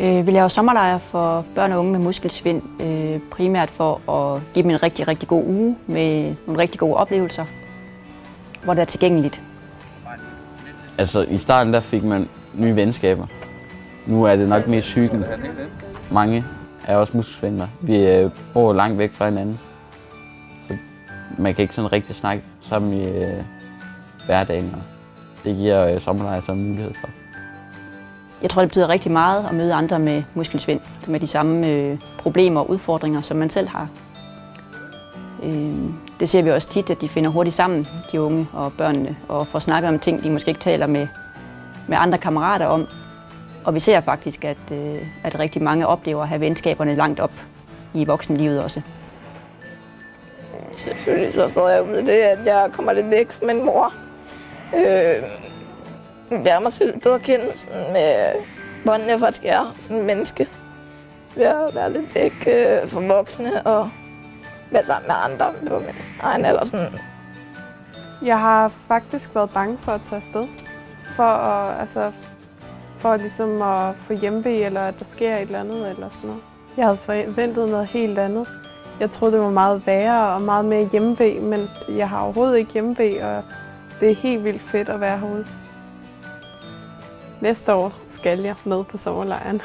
Vi laver sommerlejre for børn og unge med muskelsvind, primært for at give dem en rigtig, rigtig god uge med nogle rigtig gode oplevelser, hvor det er tilgængeligt. Altså i starten der fik man nye venskaber. Nu er det nok mere psyken. Mange er også muskelsvindere. Vi bor langt væk fra hinanden. Så man kan ikke sådan rigtig snakke sammen i hverdagen. Og det giver sommerlejre så en mulighed for. Jeg tror, det betyder rigtig meget at møde andre med muskelsvind, med de samme problemer og udfordringer, som man selv har. Det ser vi også tit, at de finder hurtigt sammen, de unge og børnene, og får snakket om ting, de måske ikke taler med andre kammerater om. Og vi ser faktisk, at rigtig mange oplever at have venskaberne langt op i voksenlivet også. Selvfølgelig så står jeg ud af det, at jeg kommer lidt væk fra min mor. Lærer mig selv bedre at kende med hvordan jeg faktisk er sådan en menneske. Ved at være lidt væk fra voksne og være sammen med andre på min egen alder. Sådan. Jeg har faktisk været bange for at tage afsted. For ligesom at få hjemve, eller at der sker et eller andet eller sådan noget. Jeg havde forventet noget helt andet. Jeg troede, det var meget værre og meget mere hjemve, men jeg har overhovedet ikke hjemve, og det er helt vildt fedt at være herude. Næste år skal jeg med på sommerlejren.